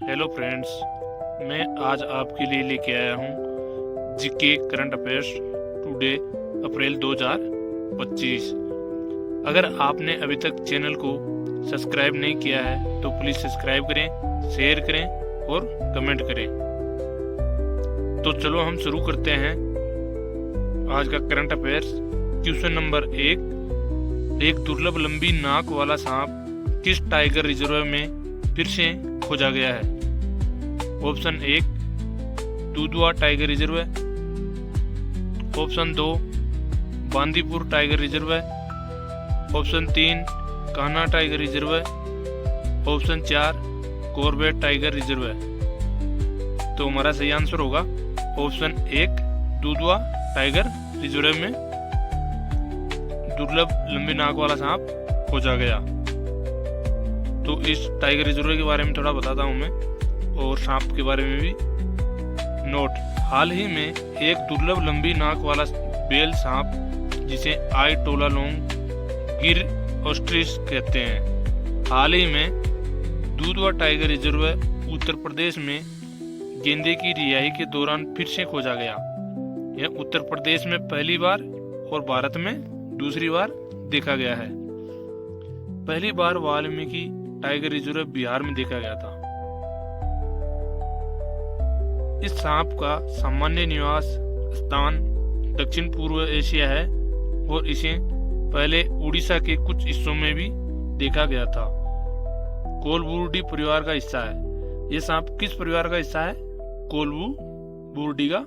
Hello friends, मैं आज आपके लिए लेके आया हूँ जीके करंट अफेयर्स टुडे अप्रैल 2025। अगर आपने अभी तक चैनल को सब्सक्राइब नहीं किया है तो प्लीज़ सब्सक्राइब करें, शेयर करें और कमेंट करें। तो चलो हम शुरू करते हैं आज का करंट अफेयर्स। क्वेश्चन नंबर 1, एक दुर्लभ लंबी नाक वाला सांप किस टाइगर रिजर्व में फिर से खोजा गया है? ऑप्शन 1 दुधवा टाइगर रिजर्व है, ऑप्शन 2 बांदीपुर टाइगर रिजर्व है, ऑप्शन 3 कान्हा टाइगर रिजर्व है, ऑप्शन 4 कॉर्बेट टाइगर रिजर्व है। तो हमारा सही आंसर होगा ऑप्शन 1 दुधवा टाइगर रिजर्व में दुर्लभ लंबी नाक वाला सांप खोजा गया। तो इस टाइगर रिजर्व के बारे में थोड़ा बताता हूँ मैं, और सांप के बारे में भी। नोट: हाल ही में एक दुर्लभ लंबी नाक वाला बेल सांप जिसे आइटोलालोंग गिर ऑस्ट्रिच कहते हैं, हाल ही में दुधवा टाइगर रिजर्व उत्तर प्रदेश में गेंदे की रिहाई के दौरान फिर से खोजा गया। यह उत्तर प्रदेश में पहली बार और भारत में दूसरी बार देखा गया है। पहली बार वाल्मीकि टाइगर रिजर्व बिहार में देखा गया था। इस सांप का सामान्य निवास स्थान दक्षिण पूर्व एशिया है और इसे पहले उड़ीसा के कुछ हिस्सों में भी देखा गया था। कोलबुर्डी परिवार का हिस्सा है। यह सांप किस परिवार का हिस्सा है? कोलबुर्डी का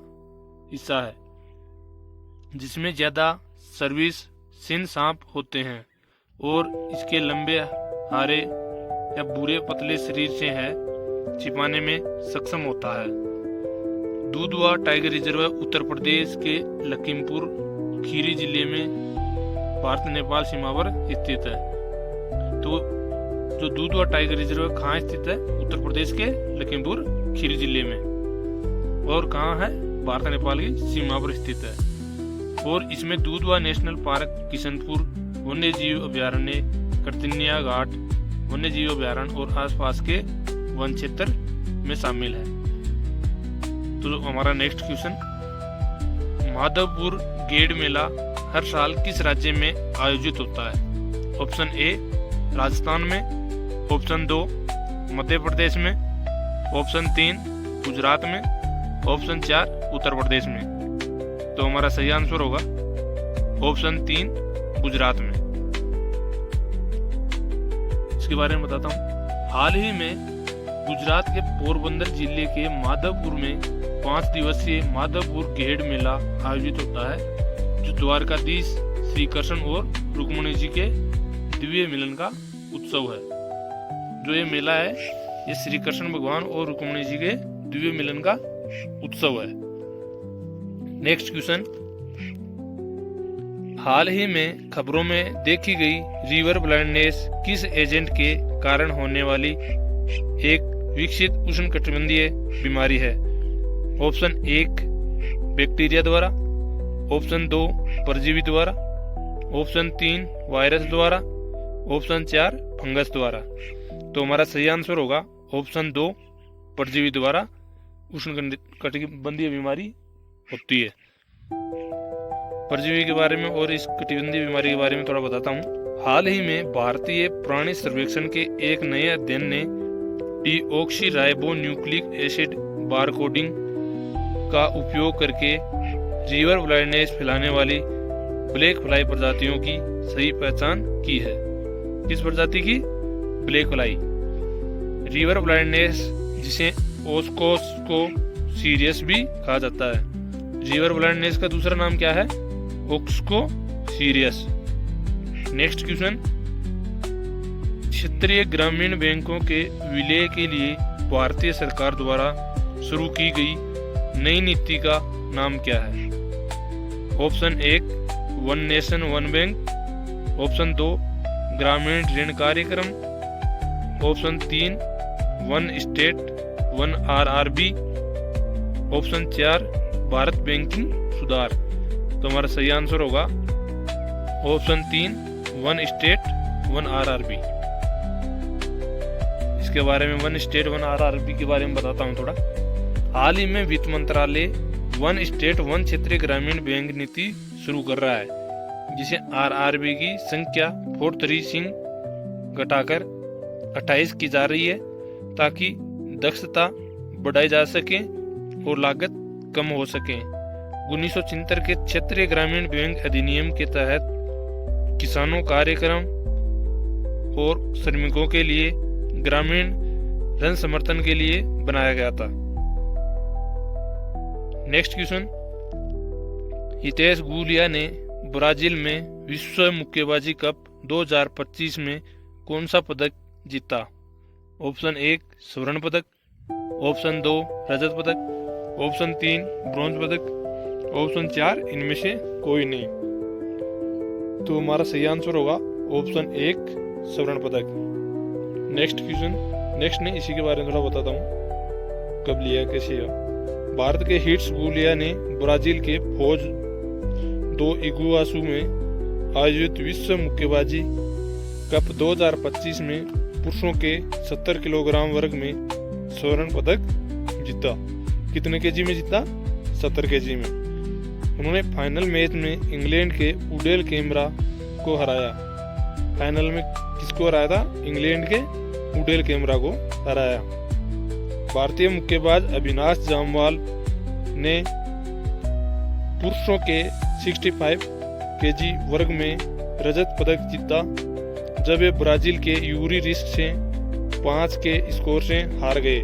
हिस्सा है, जिसमें ज्यादा सर्विस सिन सांप होते हैं और इसके लंबे हारे या बुरे पतले शरीर से है छिपाने में सक्षम होता है। दुधवा टाइगर रिजर्व उत्तर प्रदेश के लखीमपुर खीरी जिले में भारत नेपाल सीमा पर स्थित है। तो जो दुधवा टाइगर रिजर्व कहाँ स्थित है? उत्तर प्रदेश के लखीमपुर खीरी जिले में, और कहाँ है? भारत नेपाल की सीमा पर स्थित है। और इसमें दुधवा नेशनल पार्क, किशनपुर वन्य जीव अभ्यारण्य, कर्तनिया घाट वन्य जीव अभ्यारण्य और आसपास के वन क्षेत्र में शामिल है। तो हमारा नेक्स्ट क्वेश्चन, माधवपुर गेड़ मेला हर साल किस राज्य में आयोजित होता है? ऑप्शन ए राजस्थान में, ऑप्शन 2 मध्य प्रदेश में, ऑप्शन 3 गुजरात में, ऑप्शन 4 उत्तर प्रदेश में। तो हमारा सही आंसर होगा ऑप्शन 3 गुजरात में। इसके बारे में बताता हूँ। हाल ही में गुजरात के पोरबंदर जिले के माधवपुर में 5 दिवसीय माधवपुर गेड़ मेला आयोजित होता है, जो द्वारकाधीश श्री कृष्ण और रुक्मिणी जी के दिव्य मिलन का उत्सव है। जो ये मेला है, ये श्री कृष्ण भगवान और रुक्मिणी जी के दिव्य मिलन का उत्सव है। नेक्स्ट क्वेश्चन, हाल ही में खबरों में देखी गई रिवर ब्लाइंडनेस किस एजेंट के कारण होने वाली एक विकसित उष्णकटिबंधीय बीमारी है? ऑप्शन 1 बैक्टीरिया द्वारा, ऑप्शन 2 परजीवी द्वारा, ऑप्शन 3 वायरस द्वारा, ऑप्शन 4 फंगस द्वारा। तो हमारा सही आंसर होगा ऑप्शन 2 परजीवी द्वारा उष्णकटिबंधीय बीमारी होती है। परजीवी के बारे में और इस कटिबंधीय बीमारी के बारे में थोड़ा बताता हूँ। हाल ही में भारतीय प्राणी सर्वेक्षण के एक नए अध्ययन ने डीऑक्सी न्यूक्लिक एसिड बारकोडिंग का उपयोग करके रिवर ब्लाइंडनेस फैलाने वाली ब्लैक फ्लाई प्रजातियों की सही पहचान की है। किस प्रजाति की? Black fly. रिवर ब्लाइंडनेस, जिसे ओस्को सीरियस भी कहा जाता है। रिवर ब्लाइंडनेस का दूसरा नाम क्या है? ओक्सको सीरियस। नेक्स्ट क्वेश्चन, क्षेत्रीय ग्रामीण बैंकों के विलय के लिए भारतीय सरकार द्वारा शुरू की गई नई नीति का नाम क्या है? Option 1 one nation one bank, option 2 ग्रामीण ऋण कार्यक्रम, option 3 one state one RRB, option 4 Bharat banking सुधार। तो हमारा सही आंसर होगा option 3 one state one RRB। इसके बारे में वन स्टेट वन आरआरबी के बारे में बताता हूँ थोड़ा। हाल ही में वित्त मंत्रालय वन स्टेट वन क्षेत्रीय ग्रामीण बैंक नीति शुरू कर रहा है, जिसे आरआरबी की संख्या 43 घटाकर 28 की जा रही है, ताकि दक्षता बढ़ाई जा सके और लागत कम हो सके। 1976 के क्षेत्रीय ग्रामीण बैंक अधिनियम के तहत किसानों, कार्यक्रम और श्रमिकों के लिए ग्रामीण ऋण समर्थन के लिए बनाया गया था। नेक्स्ट क्वेश्चन, हितेश गुलिया ने ब्राजील में विश्व मुक्केबाजी कप 2025 में कौन सा पदक जीता? ऑप्शन 1 स्वर्ण पदक, ऑप्शन 2 रजत पदक, ऑप्शन 3 ब्रॉन्ज पदक, ऑप्शन 4 इनमें से कोई नहीं। तो हमारा सही आंसर होगा ऑप्शन 1 स्वर्ण पदक। नेक्स्ट क्वेश्चन, नेक्स्ट नहीं इसी के बारे में थोड़ा बताता हूँ कब लिया कैसे है। भारत के हिट्स गुलिया ने ब्राजील के फोज दो इगुआसू में आयोजित विश्व मुक्केबाजी कप 2025 में पुरुषों के 70 किलोग्राम वर्ग में स्वर्ण पदक जीता। कितने केजी में जीता? 70 केजी में। उन्होंने फाइनल मैच में इंग्लैंड के उडेल कैमरा को हराया। फाइनल में किसको हराया था? इंग्लैंड के उडेल कैमरा को हराया। भारतीय मुक्केबाज अविनाश जामवाल ने पुरुषों के 65 केजी वर्ग में रजत पदक जीता, जब वे ब्राजील के यूरी रिस्क से 5 के स्कोर से हार गए।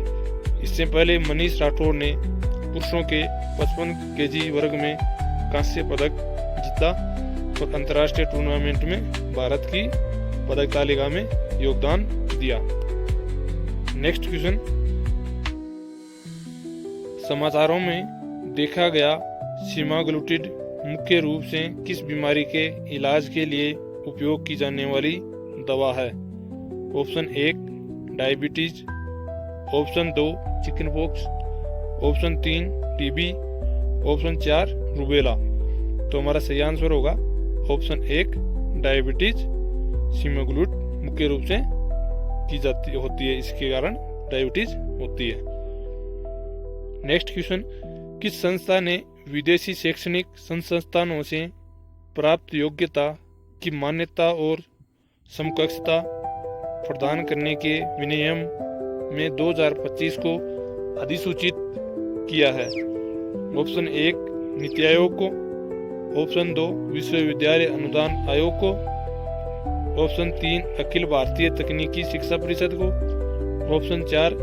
इससे पहले मनीष राठौर ने पुरुषों के 55 केजी वर्ग में कांस्य पदक जीता और अंतर्राष्ट्रीय टूर्नामेंट में भारत की पदक तालिका में योगदान दिया। नेक्स्ट क्वेश्चन, समाचारों में देखा गया सीमाग्लूटिड मुख्य रूप से किस बीमारी के इलाज के लिए उपयोग की जाने वाली दवा है? Option 1 diabetes, option 2 chicken pox, option 3 TB, option 4 rubella. तो हमारा सही आंसर होगा ऑप्शन 1 डायबिटीज। सीमाग्लूट मुख्य रूप से की जाती होती है, इसके कारण डायबिटीज होती है। नेक्स्ट क्वेश्चन, किस संस्था ने विदेशी शैक्षणिक संस्थानों से प्राप्त योग्यता की मान्यता और समकक्षता प्रदान करने के विनियम में 2025 को अधिसूचित किया है? ऑप्शन 1 नीति आयोग को, ऑप्शन 2 विश्वविद्यालय अनुदान आयोग को, ऑप्शन 3 अखिल भारतीय तकनीकी शिक्षा परिषद को, ऑप्शन 4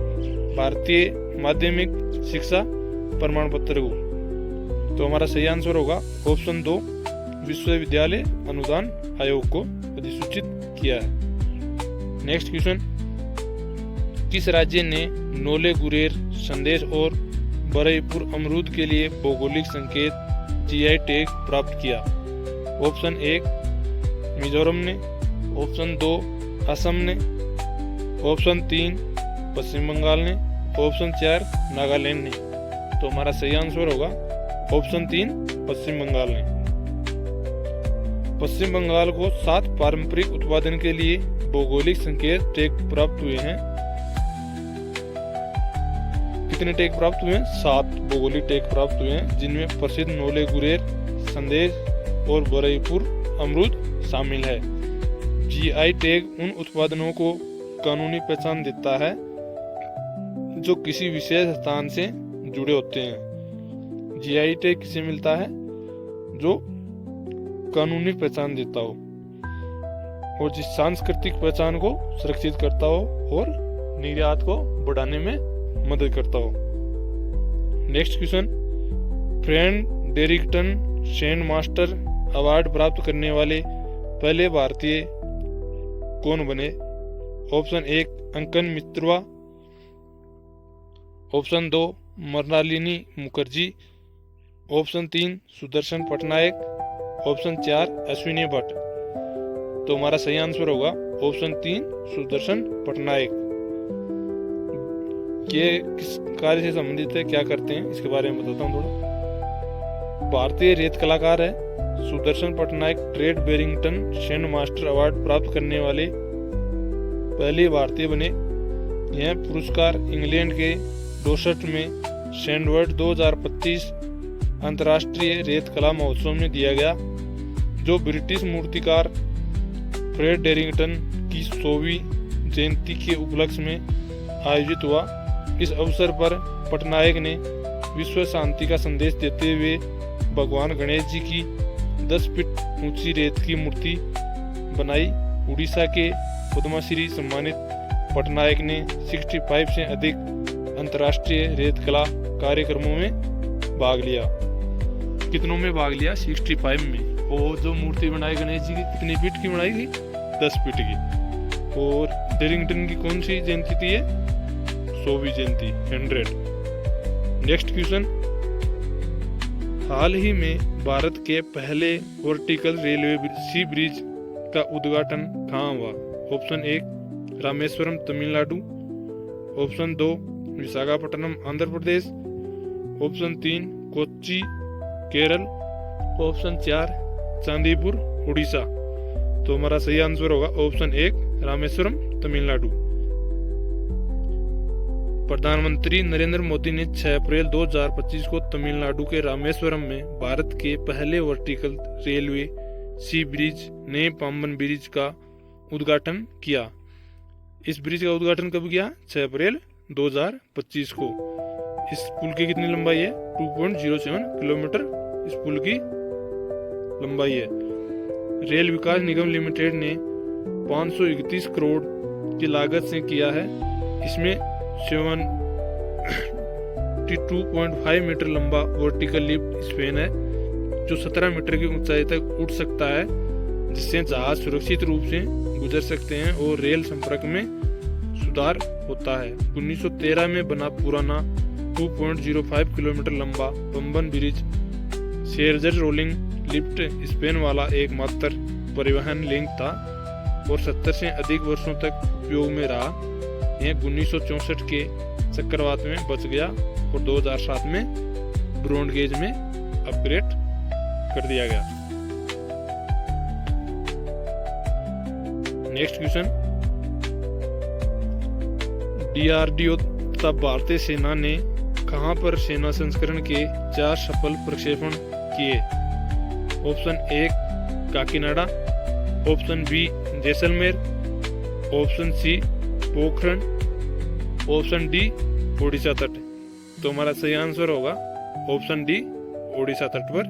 भारतीय माध्यमिक शिक्षा प्रमाण पत्र को। तो हमारा सही आंसर होगा ऑप्शन 2 विश्वविद्यालय अनुदान आयोग को अधिसूचित किया है। नेक्स्ट क्वेश्चन, किस राज्य ने नोले गुरेर संदेश और बरईपुर अमरूद के लिए भौगोलिक संकेत जीआई टैग प्राप्त किया? ऑप्शन 1 मिजोरम ने, ऑप्शन 2 असम ने, ऑप्शन 3 पश्चिम बंगाल ने, ऑप्शन 4 नागालैंड ने। तो हमारा सही आंसर होगा ऑप्शन 3 पश्चिम बंगाल ने। पश्चिम बंगाल को 7 पारंपरिक उत्पादन के लिए भौगोलिक संकेत टैग प्राप्त हुए हैं। कितने टैग प्राप्त हुए हैं? 7 भौगोलिक टैग प्राप्त हुए हैं, जिनमें प्रसिद्ध नोले गुरेर संदेश और बरईपुर अमरूद शामिल है। जीआई टैग उन उत्पादनों को कानूनी पहचान देता है जो किसी विशेष स्थान से जुड़े होते हैं। जीआई टैग किसे मिलता है? जो कानूनी पहचान देता हो और जिस सांस्कृतिक पहचान को सुरक्षित करता हो और निर्यात को बढ़ाने में मदद करता हो। Next question, Fredericton sand master award प्राप्त करने वाले पहले भारतीय कौन बने? Option 1 Ankan Mitra, option 2 Mrinalini Mukherjee, option 3 Sudarshan Pattnaik, option 4 Ashwini Bhatt. तो हमारा सही आंसर होगा ऑप्शन 3 सुदर्शन पटनायक। ये किस कार्य से संबंधित है, क्या करते हैं, इसके बारे में बताता हूँ थोड़ा। भारतीय रेत कलाकार है Sudarshan Patnaik. Fred Darrington sand master award प्राप्त करने वाले पहले भारतीय बने। यह पुरस्कार इंग्लैंड के डोर्सेट में सैंडवर्ड 2025 अंतर्राष्ट्रीय रेत कला महोत्सव में दिया गया, जो ब्रिटिश मूर्तिकार फ्रेड डेरिंगटन की 100वीं जयंती के उपलक्ष्य में आयोजित हुआ। इस अवसर पर पटनायक ने विश्व शांति का संदेश देते हुए भगवान गणेश जी की 10 फीट ऊंची रेत की मूर्ति बनाई। उड़ीसा के पद्मश्री सम्मानित पटनायक ने 65 से अधिक अंतर्राष्ट्रीय रेत कला कार्यक्रमों में भाग लिया। कितनों में भाग लिया? 65 में। और जो मूर्ति बनाई गणेश जी की कितनी फीट की बनाई थी? 10 फीट की। और डेरिंगटन की कौन सी जयंती थी? 100वीं जयंती, 100। नेक्स्ट क्वेश्चन, हाल ही में भारत के पहले वर्टिकल रेलवे सी ब्रिज का उद्घाटन कहाँ हुआ? Option 1 Rameswaram Tamil Nadu, option 2 Visakhapatnam Andhra Pradesh, option 3 Kochi Kerala, option 4 Chandipur Orissa. तो हमारा सही आंसर होगा ऑप्शन 1 रामेश्वरम तमिलनाडु। प्रधानमंत्री नरेंद्र मोदी ने 6 अप्रैल 2025 को तमिलनाडु के रामेश्वरम में भारत के पहले वर्टिकल रेलवे सी ब्रिज नए पाम्बन ब्रिज का उद्घाटन किया। इस ब्रिज का उद्घाटन कब किया? 6 अप्रैल 2025 को। इस पुल की कितनी लंबाई है? 2.07 किलोमीटर इस पुल की लंबाई है। रेल विकास निगम लिमिटेड ने 531 करोड़ की लागत से किया है। इसमें 72.5 मीटर लंबा वर्टिकल लिफ्ट स्पैन है, जो 17 मीटर की ऊंचाई तक उठ सकता है, जिससे जहाज सुरक्षित रूप से गुजर सकते हैं और रेल संपर्क में सुधार होता है। 1913 में बना पुराना 2.05 किलोमीटर लंबा Pamban bridge Scherzer rolling lift span वाला एकमात्र परिवहन लिंक था और 70 से अधिक वर्षों तक उपयोग में रहा। यह 1964 के चक्रवात में बच गया और 2007 में ब्रॉड गेज में अपग्रेड कर दिया गया। नेक्स्ट क्वेश्चन, DRDO तथा भारतीय सेना ने कहां पर सेना संस्करण के 4 सफल प्रक्षेपण किए? Option 1 Kakinada, option B Jaisalmer, option C Pokhran, option D Odisha तट। तो हमारा सही आंसर होगा ऑप्शन डी ओडिशा तट पर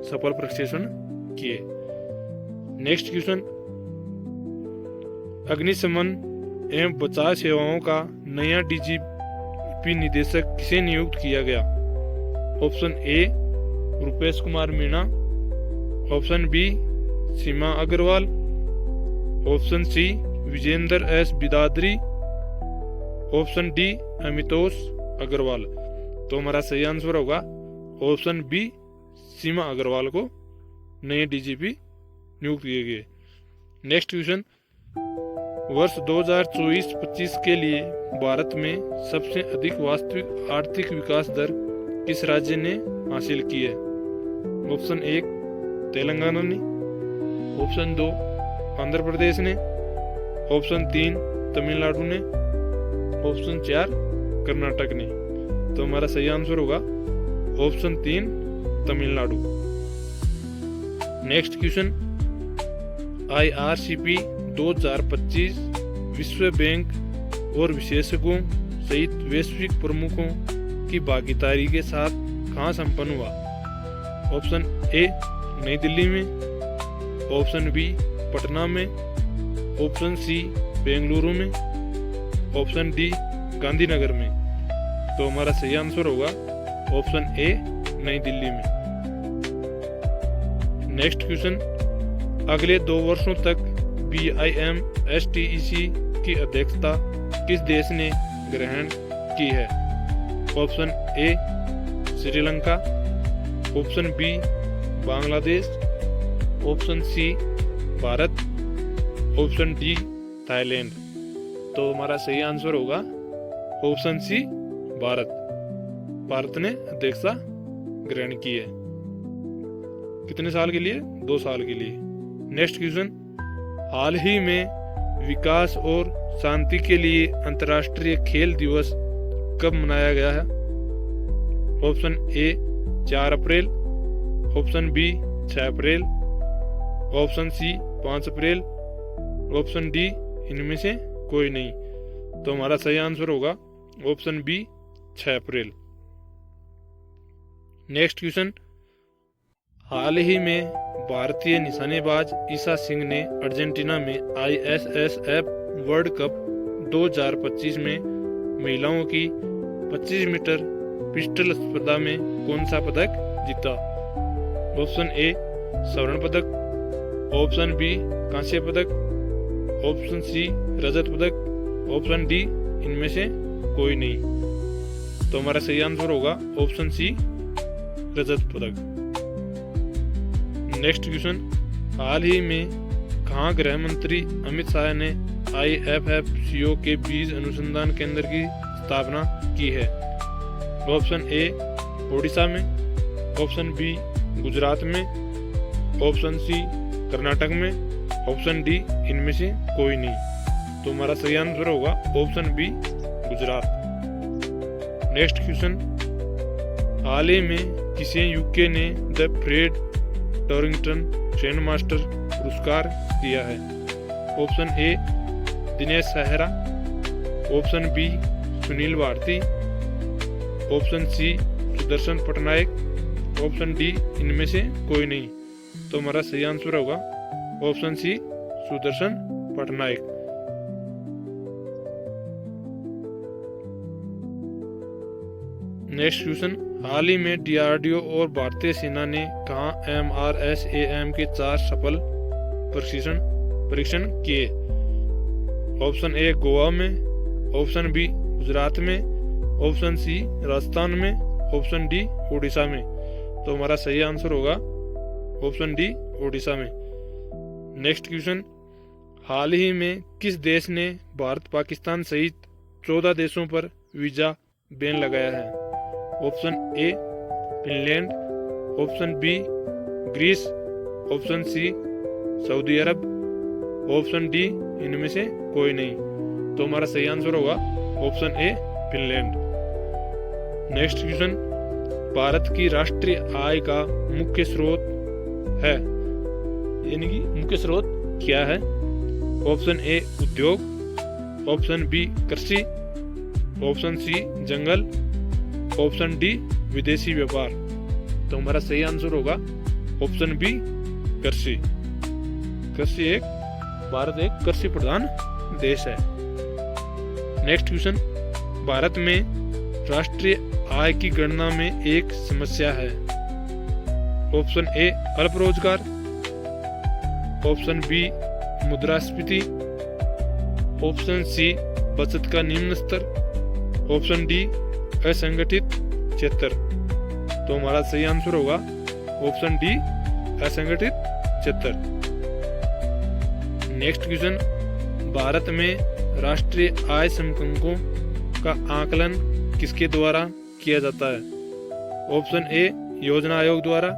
सफल प्रक्षेपण किए। नेक्स्ट क्वेश्चन, अग्निशमन एवं बचाव सेवाओं का नया डीजीपी निदेशक किसे नियुक्त किया गया? Option A Rupesh Kumar Meena, option B Seema Agarwal, option C Vijendra S Bidadari, option D Amitosh Agarwal. तो हमारा सही आंसर होगा ऑप्शन बी सीमा अग्रवाल को नए डीजीपी नियुक्त किए गए। नेक्स्ट क्वेश्चन, वर्ष 2024-25 के लिए भारत में सबसे अधिक वास्तविक आर्थिक विकास दर किस राज्य ने हासिल की है? ऑप्शन 1 तेलंगाना ने, ऑप्शन 2 आंध्र प्रदेश ने, ऑप्शन 3 तमिलनाडु ने, ऑप्शन 4 कर्नाटक ने। तो हमारा सही आंसर होगा option 3 Tamil Nadu. Next question, IRCP 2025 विश्व बैंक और विशेषज्ञों सहित वैश्विक प्रमुखों की भागीदारी के साथ कहाँ संपन्न हुआ? ऑप्शन ए नई दिल्ली में, ऑप्शन बी पटना में, ऑप्शन सी बेंगलुरु में, ऑप्शन डी गांधीनगर में। तो हमारा सही आंसर होगा ऑप्शन ए नई दिल्ली में। नेक्स्ट क्वेश्चन, अगले 2 वर्षों तक BIMSTEC की अध्यक्षता किस देश ने ग्रहण की है? Option A Sri Lanka, option B Bangladesh, option C Bharat, option D Thailand. तो हमारा सही आंसर होगा ऑप्शन सी भारत। भारत ने अध्यक्षता ग्रहण की है। कितने साल के लिए? 2 साल के लिए। नेक्स्ट क्वेश्चन, हाल ही में विकास और शांति के लिए अंतर्राष्ट्रीय खेल दिवस कब मनाया गया है? Option A 4 April, option B 6 April, option C 5 April, option D इनमें से कोई नहीं। तो हमारा सही आंसर होगा option B 6 April. Next question, हाल ही में भारतीय निशानेबाज ईशा सिंह ने अर्जेंटीना में ISSF वर्ल्ड कप 2025 में महिलाओं की 25 मीटर पिस्टल स्पर्धा में कौन सा पदक जीता? ऑप्शन ए स्वर्ण पदक, ऑप्शन बी कांस्य पदक, ऑप्शन सी रजत पदक, ऑप्शन डी इनमें से कोई नहीं। तो हमारा सही आंसर होगा ऑप्शन सी रजत पदक। नेक्स्ट क्वेश्चन, हाल ही में कहाँ गृह मंत्री अमित शाह ने IFFCO के बीज अनुसंधान केंद्र की स्थापना की है? ऑप्शन ए ओडिशा में, ऑप्शन बी गुजरात में, ऑप्शन सी कर्नाटक में, ऑप्शन डी इनमें से कोई नहीं। तो हमारा सही आंसर होगा option B Gujarat. Next question, हाल ही में किसे यूके ने the Fred Torrington trend master पुरस्कार दिया है? Option A Dinesh Sehra, option B Sunil Bharti, option C Sudarshan Pattnaik, option D इनमें से कोई नहीं। तो हमारा सही आंसर होगा option C Sudarshan Pattnaik. Next question, हाल ही में DRDO और भारतीय सेना ने कहाँ MRSAM के 4 सफल परीक्षण किए? ऑप्शन ए गोवा में, ऑप्शन बी गुजरात में, ऑप्शन सी राजस्थान में, ऑप्शन डी उड़ीसा में। तो हमारा सही आंसर होगा ऑप्शन डी उड़ीसा में। नेक्स्ट क्वेश्चन, हाल ही में किस देश ने भारत पाकिस्तान सहित 14 देशों पर वीजा बैन लगाया है? Option A Finland, option B Greece, option C Saudi Arab, option D इनमें से कोई नहीं। तो हमारा सही आंसर होगा option A Finland. Next question, Bharat की राष्ट्रीय आय का मुख्य स्रोत है, यानी कि मुख्य स्रोत क्या है? ऑप्शन ए उद्योग, ऑप्शन बी कृषि, ऑप्शन सी जंगल, ऑप्शन डी विदेशी व्यापार। तो हमारा सही आंसर होगा ऑप्शन बी कृषि। कृषि भारत एक कृषि प्रधान देश है। नेक्स्ट क्वेश्चन, भारत में राष्ट्रीय आय की गणना में एक समस्या है। ऑप्शन ए अल्प रोजगार, ऑप्शन बी मुद्रास्फीति, ऑप्शन सी बचत का निम्न स्तर, ऑप्शन डी असंगठित क्षेत्र। तो हमारा सही आंसर होगा ऑप्शन डी असंगठित क्षेत्र। नेक्स्ट क्वेश्चन, भारत में राष्ट्रीय आय समकंकों का आकलन किसके द्वारा किया जाता है? ऑप्शन ए योजना आयोग द्वारा,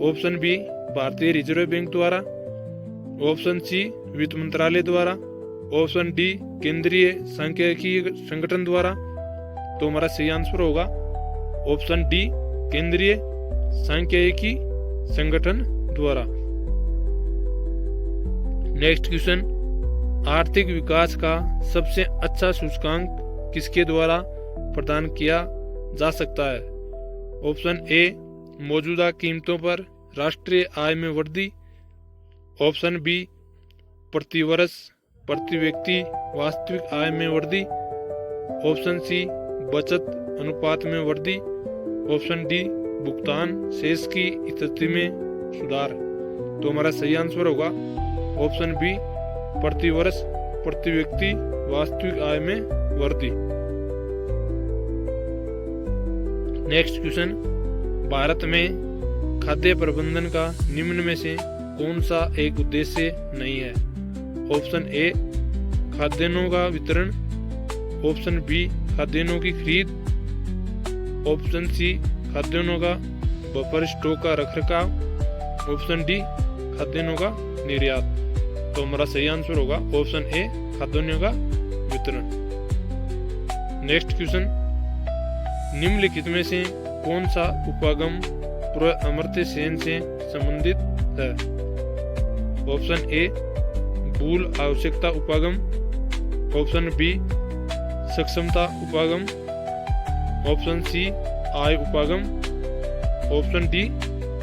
ऑप्शन बी भारतीय रिजर्व बैंक द्वारा, ऑप्शन सी वित्त मंत्रालय द्वारा, ऑप्शन डी केंद्रीय सांख्यिकी संगठन द्वारा। तो हमारा सही आंसर होगा ऑप्शन डी केंद्रीय सांख्यिकी संगठन द्वारा। नेक्स्ट क्वेश्चन, आर्थिक विकास का सबसे अच्छा सूचकांक किसके द्वारा प्रदान किया जा सकता है? ऑप्शन ए मौजूदा कीमतों पर राष्ट्रीय आय में वृद्धि, ऑप्शन बी प्रति वर्ष प्रति व्यक्ति वास्तविक आय में वृद्धि, ऑप्शन सी बचत अनुपात में वृद्धि, ऑप्शन डी भुगतान शेष की स्थिति में सुधार। तो हमारा सही आंसर होगा ऑप्शन बी प्रति वर्ष प्रति व्यक्ति वास्तविक आय में वृद्धि। नेक्स्ट क्वेश्चन, भारत में खाद्य प्रबंधन का निम्न में से कौन सा एक उद्देश्य नहीं है? ऑप्शन ए खाद्यान्नों का वितरण, ऑप्शन बी खाद्यान्नों की खरीद, ऑप्शन सी खाद्यान्नों का बफर स्टॉक का रखरखाव, ऑप्शन डी खाद्यान्नों का निर्यात। तो हमारा सही आंसर होगा ऑप्शन ए खाद्यान्नों का वितरण। नेक्स्ट क्वेश्चन, निम्नलिखित में से कौन सा उपागम पूर्व अमर्त्य सेन से संबंधित है? ऑप्शन ए मूल आवश्यकता उपागम, ऑप्शन बी सक्षमता उपागम, ऑप्शन सी आय उपागम, ऑप्शन डी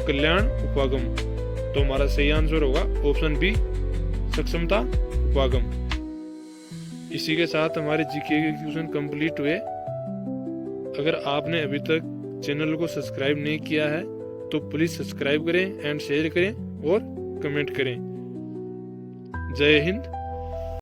कल्याण उपागम। तो हमारा सही आंसर होगा ऑप्शन बी सक्षमता उपागम। इसी के साथ हमारे जीके के क्वेश्चन कंप्लीट हुए। अगर आपने अभी तक चैनल को सब्सक्राइब नहीं किया है तो प्लीज सब्सक्राइब करें एंड शेयर करें और कमेंट करें। जय हिंद,